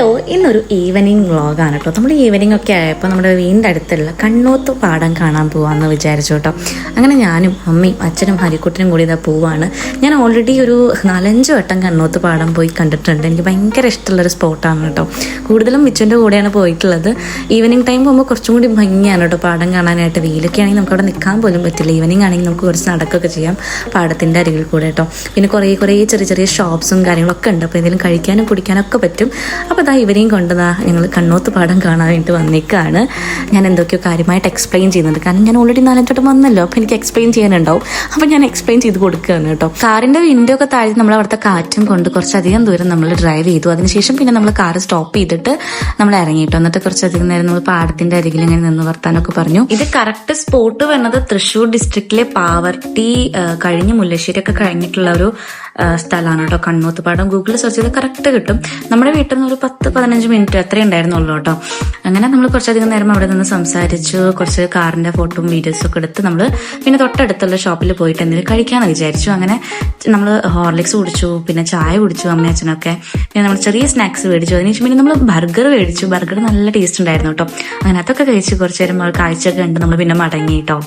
Hello, ഇന്നൊരു evening വ്ളോഗാണ് കേട്ടോ. നമ്മൾ ഈവനിങ് ഒക്കെ ആയപ്പോൾ നമ്മുടെ വീടിൻ്റെ അടുത്തുള്ള കണ്ണോത്ത് പാടം കാണാൻ പോകാമെന്ന് വിചാരിച്ചു കേട്ടോ. അങ്ങനെ ഞാനും അമ്മയും അച്ഛനും ഹരിക്കുട്ടനും കൂടി ഇതാ പോവാണ്. ഞാൻ ഓൾറെഡി ഒരു 4-5 വട്ടം കണ്ണോത്ത് പാടം പോയി കണ്ടിട്ടുണ്ട്. എനിക്ക് ഭയങ്കര ഇഷ്ടമുള്ളൊരു സ്പോട്ടാണ് കേട്ടോ. കൂടുതലും മിച്ചുൻ്റെ കൂടെയാണ് പോയിട്ടുള്ളത്. ഈവനിങ് ടൈം പോകുമ്പോൾ കുറച്ചും കൂടി ഭംഗിയാണ് കേട്ടോ പാടം കാണാനായിട്ട്. വെയിലൊക്കെ ആണെങ്കിൽ നമുക്ക് അവിടെ നിൽക്കാൻ പോലും പറ്റില്ല. ഈവനിങ് ആണെങ്കിൽ നമുക്ക് കുറച്ച് നടക്കുകയൊക്കെ ചെയ്യാം പാടത്തിൻ്റെ അരികിൽ കൂടെ കേട്ടോ. പിന്നെ കുറേ ചെറിയ ചെറിയ ഷോപ്സും കാര്യങ്ങളൊക്കെ ഉണ്ട്. അപ്പോൾ എന്തെങ്കിലും കഴിക്കാനും കുടിക്കാനൊക്കെ പറ്റും. അപ്പോൾ അതാ ഇവരെയും കൊണ്ടതാ ഞങ്ങൾ കണ്ണോത്ത് പാടം കാണാൻ വേണ്ടി വന്നേക്കാണ്. ഞാൻ എന്തൊക്കെയോ കാര്യമായിട്ട് എക്സ്പ്ലെയിൻ ചെയ്യുന്നുണ്ട്. കാരണം ഞാൻ ഓൾറെഡി 4 വട്ടം വന്നല്ലോ, അപ്പോൾ എനിക്ക് എക്സ്പ്ലെയിൻ ചെയ്യാനുണ്ടാവും. അപ്പോൾ ഞാൻ എക്സ്പ്ലെയിൻ ചെയ്ത് കൊടുക്കുകയാണ് കേട്ടോ. കാറിൻ്റെ വിൻഡോ ഒക്കെ താഴ്ത്തി നമ്മൾ അവിടുത്തെ കാറ്റും കൊണ്ട് കുറച്ചധികം ദൂരം നമ്മൾ ഡ്രൈവ് ചെയ്തു. അതിനുശേഷം പിന്നെ നമ്മൾ കാർ സ്റ്റോപ്പ് ചെയ്തിട്ട് നമ്മൾ ഇറങ്ങിയിട്ടു. എന്നിട്ട് കുറച്ചധികം നേരം നമ്മൾ പാടത്തിൻ്റെ അരികിൽ ഇങ്ങനെ നിന്ന് വർത്താനൊക്കെ പറഞ്ഞു. ഇത് കറക്റ്റ് സ്പോട്ട് വരുന്നത് തൃശ്ശൂർ ഡിസ്ട്രിക്റ്റിലെ പാവർട്ടി കഴിഞ്ഞ് മുല്ലശ്ശേരി ഒക്കെ കഴിഞ്ഞിട്ടുള്ള ഒരു സ്ഥലമാണ് കേട്ടോ. കണ്ണോത്ത് പാടം ഗൂഗിളിൽ സെർച്ച് ചെയ്ത് കറക്റ്റ് കിട്ടും. നമ്മുടെ വീട്ടിൽ നിന്ന് ഒരു 10-15 മിനിറ്റ് അത്രയും ഉണ്ടായിരുന്നുള്ളൂ കേട്ടോ. അങ്ങനെ നമ്മൾ കുറച്ചധികം നേരം അവിടെ നിന്ന് സംസാരിച്ചു. കുറച്ച് കാറിന്റെ ഫോട്ടോയും വീഡിയോസും ഒക്കെ എടുത്ത് നമ്മൾ പിന്നെ തൊട്ടടുത്തുള്ള ഷോപ്പിൽ പോയിട്ട് എന്തെങ്കിലും കഴിക്കാമെന്ന് വിചാരിച്ചു. അങ്ങനെ നമ്മൾ ഹോർലിക്സ് കുടിച്ചു, പിന്നെ ചായ കുടിച്ചു അമ്മയും അച്ഛനൊക്കെ. പിന്നെ നമ്മൾ ചെറിയ സ്നാക്സ് മേടിച്ചു. അതിനുശേഷം പിന്നെ നമ്മൾ ബർഗർ മേടിച്ചു. ബർഗർ നല്ല ടേസ്റ്റ് ഉണ്ടായിരുന്നു കേട്ടോ. അങ്ങനെ അതൊക്കെ കഴിച്ച് കുറച്ച് നേരം കാഴ്ചയൊക്കെ കണ്ട് നമ്മൾ പിന്നെ മടങ്ങി കേട്ടോ.